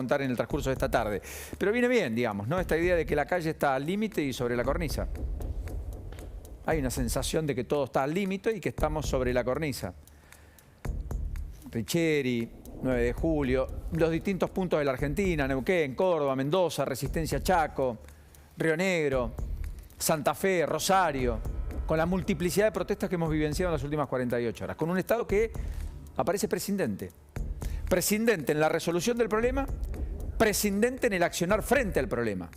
contar en el transcurso de esta tarde. Pero viene bien, digamos, ¿no? Esta idea de que la calle está al límite y sobre la cornisa. Hay una sensación de que todo está al límite y que estamos sobre la cornisa. Richeri, 9 de julio, los distintos puntos de la Argentina, Neuquén, Córdoba, Mendoza, Resistencia Chaco, Río Negro, Santa Fe, Rosario, con la multiplicidad de protestas que hemos vivenciado en las últimas 48 horas, con un Estado que aparece prescindente. Prescindente en la resolución del problema, prescindente en el accionar frente al problema.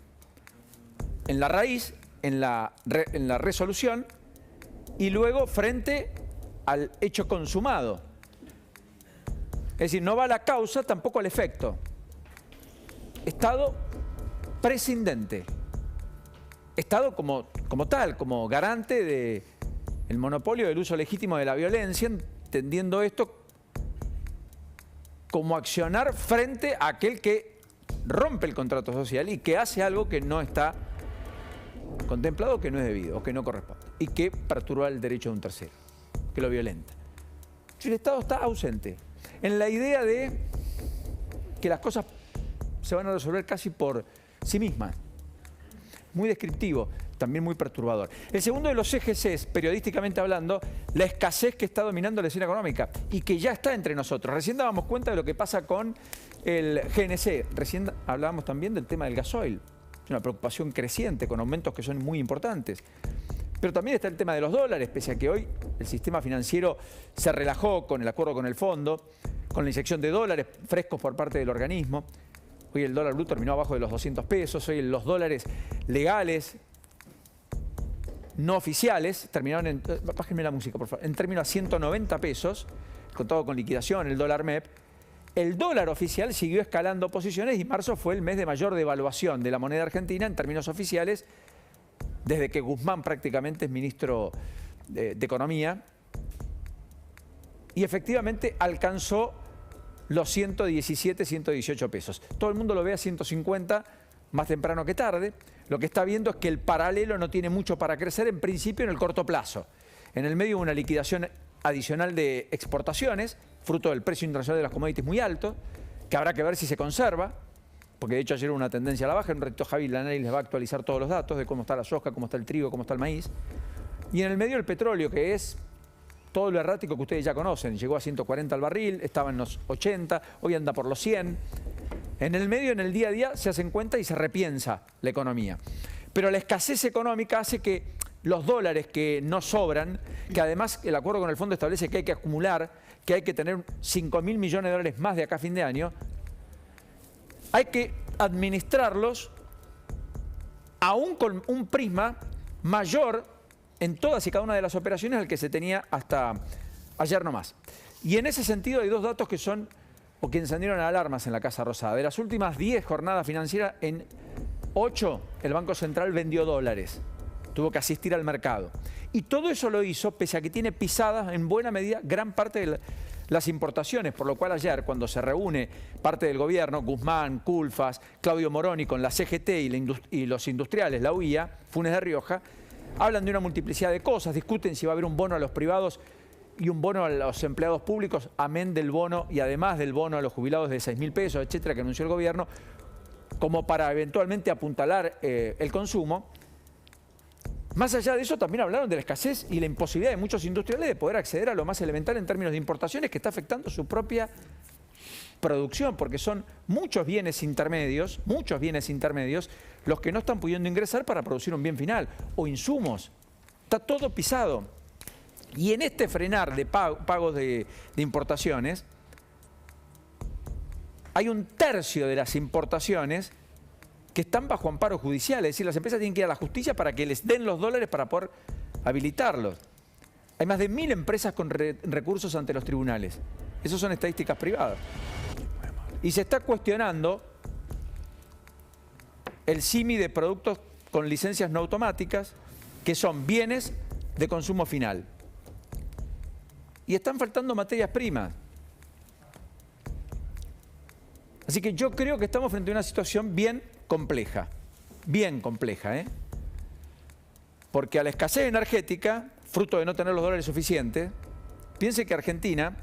En la raíz, en la resolución y luego frente al hecho consumado. Es decir, no va a la causa, tampoco al efecto. Estado prescindente. Estado como tal, como garante del monopolio del uso legítimo de la violencia, entendiendo esto como accionar frente a aquel que rompe el contrato social y que hace algo que no está contemplado, que no es debido o que no corresponde y que perturba el derecho de un tercero, que lo violenta. El Estado está ausente en la idea de que las cosas se van a resolver casi por sí mismas. Muy descriptivo, también muy perturbador. El segundo de los ejes es, periodísticamente hablando, la escasez que está dominando la escena económica y que ya está entre nosotros. Recién dábamos cuenta de lo que pasa con el GNC. Recién hablábamos también del tema del gasoil. Es una preocupación creciente con aumentos que son muy importantes. Pero también está el tema de los dólares, pese a que hoy el sistema financiero se relajó con el acuerdo con el fondo, con la inyección de dólares frescos por parte del organismo. Hoy el dólar blue terminó abajo de los 200 pesos, hoy los dólares legales, no oficiales, terminaron en, bájenme la música por favor, en términos a 190 pesos, contado con liquidación, el dólar MEP. El dólar oficial siguió escalando posiciones y marzo fue el mes de mayor devaluación de la moneda argentina en términos oficiales, desde que Guzmán prácticamente es ministro de Economía. Y efectivamente alcanzó los 117, 118 pesos. Todo el mundo lo ve a 150 más temprano que tarde. Lo que está viendo es que el paralelo no tiene mucho para crecer, en principio en el corto plazo. En el medio una liquidación adicional de exportaciones, fruto del precio internacional de las commodities muy alto, que habrá que ver si se conserva, porque de hecho ayer hubo una tendencia a la baja. En un ratito Javi Lanelli les va a actualizar todos los datos de cómo está la soja, cómo está el trigo, cómo está el maíz. Y en el medio el petróleo, que es todo lo errático que ustedes ya conocen. Llegó a 140 al barril, estaba en los 80, hoy anda por los 100. En el medio, en el día a día, se hacen cuenta y se repiensa la economía. Pero la escasez económica hace que los dólares que no sobran, que además el acuerdo con el fondo establece que hay que acumular, que hay que tener 5.000 millones de dólares más de acá a fin de año, hay que administrarlos aún con un prisma mayor en todas y cada una de las operaciones al que se tenía hasta ayer nomás. Y en ese sentido hay dos datos que son, o que encendieron alarmas en la Casa Rosada. De las últimas 10 jornadas financieras, en 8 el Banco Central vendió dólares. Tuvo que asistir al mercado. Y todo eso lo hizo pese a que tiene pisadas en buena medida gran parte de las importaciones, por lo cual ayer cuando se reúne parte del gobierno, Guzmán, Culfas, Claudio Moroni con la CGT y los industriales, la UIA, Funes de Rioja, hablan de una multiplicidad de cosas, discuten si va a haber un bono a los privados y un bono a los empleados públicos, amén del bono y además del bono a los jubilados de 6.000 pesos, etcétera, que anunció el gobierno, como para eventualmente apuntalar el consumo. Más allá de eso, también hablaron de la escasez y la imposibilidad de muchos industriales de poder acceder a lo más elemental en términos de importaciones, que está afectando su propia producción, porque son muchos bienes intermedios, los que no están pudiendo ingresar para producir un bien final, o insumos. Está todo pisado. Y en este frenar de pagos de importaciones, hay un tercio de las importaciones que están bajo amparo judicial. Es decir, las empresas tienen que ir a la justicia para que les den los dólares para poder habilitarlos. Hay más de 1000 empresas con recursos ante los tribunales. Esas son estadísticas privadas. Y se está cuestionando el SIMI de productos con licencias no automáticas, que son bienes de consumo final. Y están faltando materias primas. Así que yo creo que estamos frente a una situación bien compleja, porque a la escasez energética, fruto de no tener los dólares suficientes, piense que Argentina,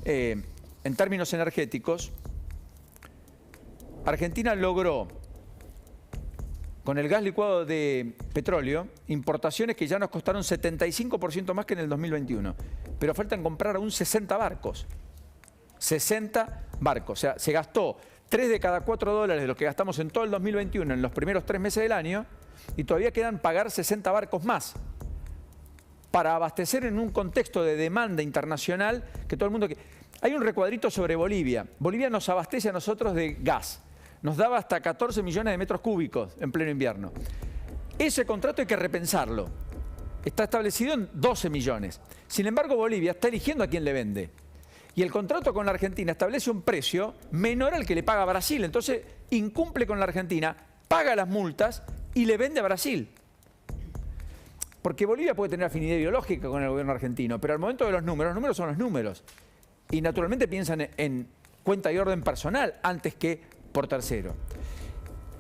en términos energéticos, Argentina logró, con el gas licuado de petróleo, importaciones que ya nos costaron 75% más que en el 2021. Pero faltan comprar aún 60 barcos. 60 barcos. O sea, se gastó 3 de cada 4 dólares de los que gastamos en todo el 2021 en los primeros 3 meses del año y todavía quedan pagar 60 barcos más para abastecer en un contexto de demanda internacional que todo el mundo... Hay un recuadrito sobre Bolivia. Bolivia nos abastece a nosotros de gas. Nos daba hasta 14 millones de metros cúbicos en pleno invierno. Ese contrato hay que repensarlo. Está establecido en 12 millones. Sin embargo, Bolivia está eligiendo a quién le vende. Y el contrato con la Argentina establece un precio menor al que le paga a Brasil. Entonces, incumple con la Argentina, paga las multas y le vende a Brasil. Porque Bolivia puede tener afinidad ideológica con el gobierno argentino, pero al momento de los números son los números. Y naturalmente piensan en cuenta y orden personal antes que por tercero.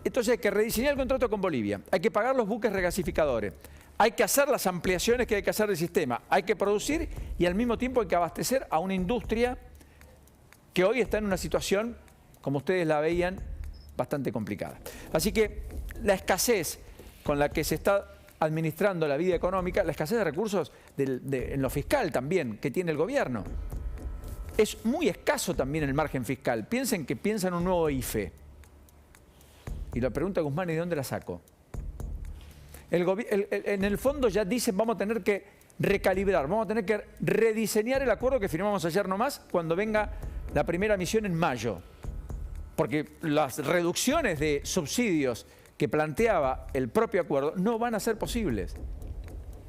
Entonces hay que rediseñar el contrato con Bolivia, hay que pagar los buques regasificadores, hay que hacer las ampliaciones que hay que hacer del sistema, hay que producir y al mismo tiempo hay que abastecer a una industria que hoy está en una situación, como ustedes la veían, bastante complicada. Así que la escasez con la que se está administrando la vida económica, la escasez de recursos en lo fiscal también que tiene el gobierno. Es muy escaso también el margen fiscal. Piensen en un nuevo IFE. Y la pregunta, Guzmán, ¿y de dónde la saco? En el fondo ya dicen vamos a tener que recalibrar, vamos a tener que rediseñar el acuerdo que firmamos ayer nomás cuando venga la primera misión en mayo. Porque las reducciones de subsidios que planteaba el propio acuerdo no van a ser posibles.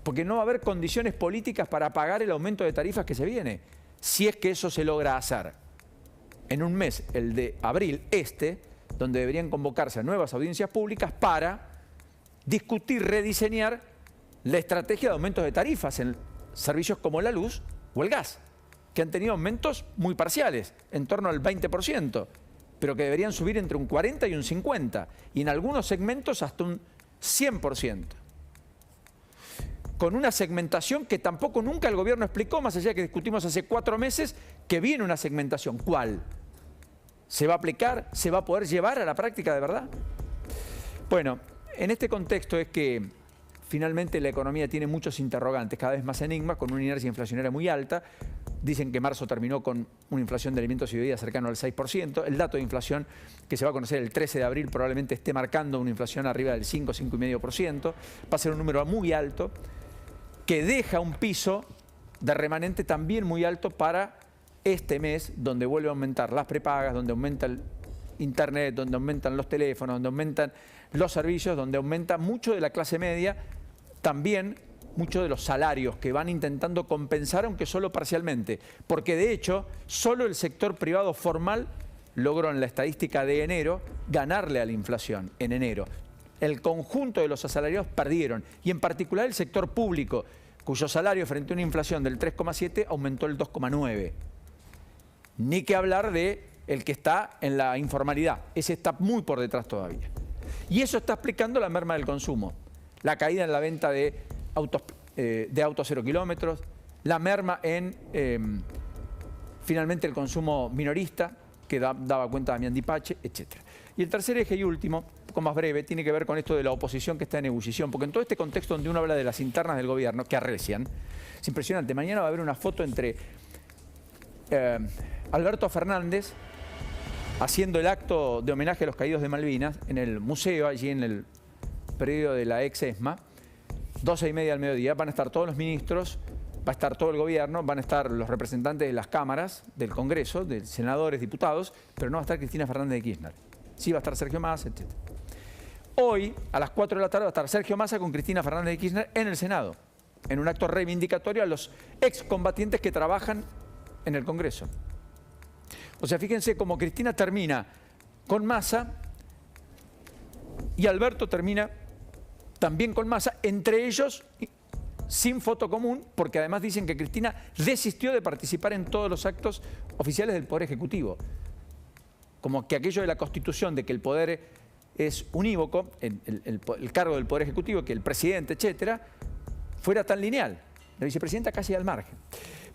Porque no va a haber condiciones políticas para pagar el aumento de tarifas que se viene. Si es que eso se logra hacer en un mes, el de abril, donde deberían convocarse nuevas audiencias públicas para discutir, rediseñar la estrategia de aumentos de tarifas en servicios como la luz o el gas, que han tenido aumentos muy parciales, en torno al 20%, pero que deberían subir entre un 40 y un 50, y en algunos segmentos hasta un 100%. Con una segmentación que tampoco nunca el gobierno explicó, más allá de que discutimos hace 4 meses, que viene una segmentación. ¿Cuál? ¿Se va a aplicar? ¿Se va a poder llevar a la práctica de verdad? Bueno, en este contexto es que finalmente la economía tiene muchos interrogantes, cada vez más enigmas, con una inercia inflacionaria muy alta. Dicen que marzo terminó con una inflación de alimentos y bebidas cercano al 6%. El dato de inflación que se va a conocer el 13 de abril probablemente esté marcando una inflación arriba del 5, 5,5%. Va a ser un número muy alto, que deja un piso de remanente también muy alto para este mes, donde vuelve a aumentar las prepagas, donde aumenta el internet, donde aumentan los teléfonos, donde aumentan los servicios, donde aumenta mucho de la clase media, también mucho de los salarios que van intentando compensar, aunque solo parcialmente, porque de hecho solo el sector privado formal logró en la estadística de enero ganarle a la inflación en enero. El conjunto de los asalariados perdieron, y en particular el sector público, cuyo salario frente a una inflación del 3,7 aumentó el 2,9. Ni que hablar de el que está en la informalidad, ese está muy por detrás todavía. Y eso está explicando la merma del consumo, la caída en la venta de autos 0 kilómetros, la merma en finalmente el consumo minorista, que daba cuenta Damián Dipache, etc. Y el tercer eje y último, un poco más breve, tiene que ver con esto de la oposición que está en ebullición, porque en todo este contexto donde uno habla de las internas del gobierno, que arrecian, es impresionante. Mañana va a haber una foto entre Alberto Fernández haciendo el acto de homenaje a los caídos de Malvinas en el museo, allí en el predio de la ex ESMA, 12:30 al mediodía. Van a estar todos los ministros, va a estar todo el gobierno, van a estar los representantes de las cámaras, del Congreso, de senadores, diputados, pero no va a estar Cristina Fernández de Kirchner. Sí va a estar Sergio Massa, etc. Hoy, a las 4 de la tarde, va a estar Sergio Massa con Cristina Fernández de Kirchner en el Senado, en un acto reivindicatorio a los excombatientes que trabajan en el Congreso. O sea, fíjense cómo Cristina termina con Massa y Alberto termina también con Massa, entre ellos sin foto común, porque además dicen que Cristina desistió de participar en todos los actos oficiales del Poder Ejecutivo. Como que aquello de la Constitución, de que el poder es unívoco, el cargo del Poder Ejecutivo, que el presidente, etcétera, fuera tan lineal. La vicepresidenta casi al margen.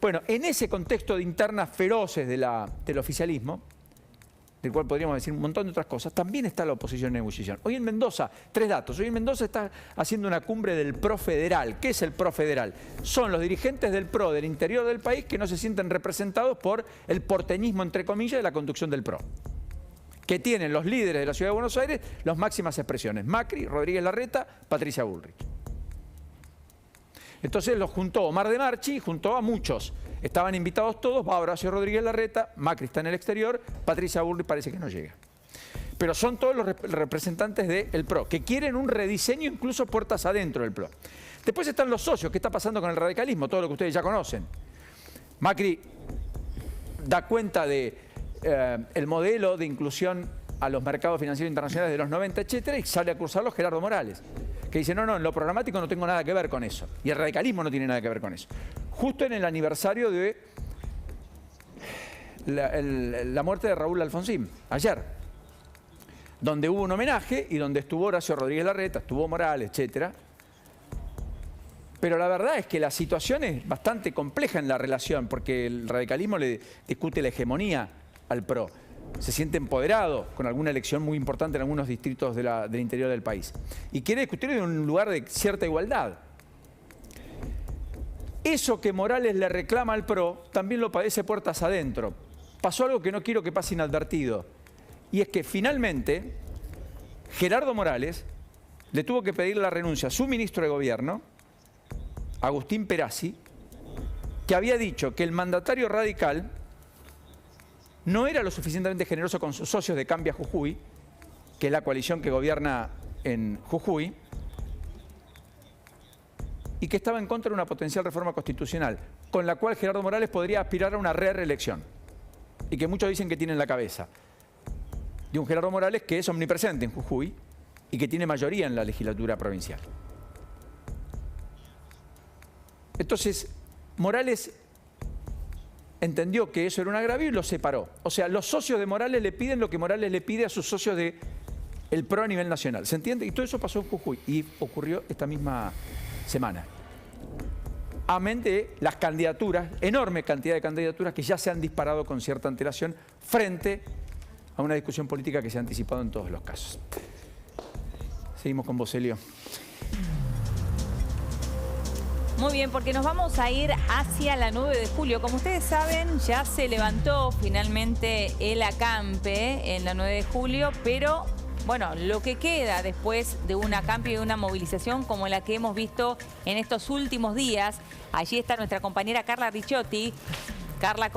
Bueno, en ese contexto de internas feroces del oficialismo, del cual podríamos decir un montón de otras cosas, también está la oposición en negociación. Hoy en Mendoza, 3 datos, hoy en Mendoza está haciendo una cumbre del PRO federal. ¿Qué es el PRO federal? Son los dirigentes del PRO del interior del país que no se sienten representados por el porteñismo, entre comillas, de la conducción del PRO. Que tienen los líderes de la Ciudad de Buenos Aires las máximas expresiones. Macri, Rodríguez Larreta, Patricia Bullrich. Entonces los juntó Omar de Marchi, juntó a muchos. Estaban invitados todos, va Horacio Rodríguez Larreta, Macri está en el exterior, Patricia Bullrich parece que no llega. Pero son todos los representantes del PRO, que quieren un rediseño incluso puertas adentro del PRO. Después están los socios, ¿qué está pasando con el radicalismo? Todo lo que ustedes ya conocen. Macri da cuenta de el modelo de inclusión a los mercados financieros internacionales de los 90, etcétera, y sale a acusarlo Gerardo Morales, que dice, no, en lo programático no tengo nada que ver con eso. Y el radicalismo no tiene nada que ver con eso. Justo en el aniversario de la muerte de Raúl Alfonsín, ayer, donde hubo un homenaje y donde estuvo Horacio Rodríguez Larreta, estuvo Morales, etcétera. Pero la verdad es que la situación es bastante compleja en la relación, porque el radicalismo le discute la hegemonía al PRO. Se siente empoderado con alguna elección muy importante en algunos distritos del interior del país. Y quiere discutir en un lugar de cierta igualdad. Eso que Morales le reclama al PRO también lo padece puertas adentro. Pasó algo que no quiero que pase inadvertido. Y es que finalmente Gerardo Morales le tuvo que pedir la renuncia a su ministro de Gobierno, Agustín Perazzi, que había dicho que el mandatario radical no era lo suficientemente generoso con sus socios de Cambia Jujuy, que es la coalición que gobierna en Jujuy, y que estaba en contra de una potencial reforma constitucional, con la cual Gerardo Morales podría aspirar a una reelección, y que muchos dicen que tiene en la cabeza, de un Gerardo Morales que es omnipresente en Jujuy y que tiene mayoría en la legislatura provincial. Entonces, Morales entendió que eso era un agravio y lo separó. O sea, los socios de Morales le piden lo que Morales le pide a sus socios del PRO a nivel nacional. ¿Se entiende? Y todo eso pasó en Jujuy y ocurrió esta misma semana. Amén de las candidaturas, enorme cantidad de candidaturas que ya se han disparado con cierta antelación frente a una discusión política que se ha anticipado en todos los casos. Seguimos con vos, Elio. Muy bien, porque nos vamos a ir hacia la 9 de julio. Como ustedes saben, ya se levantó finalmente el acampe en la 9 de julio, pero bueno, lo que queda después de un acampe y de una movilización como la que hemos visto en estos últimos días, allí está nuestra compañera Carla Ricciotti. Carla.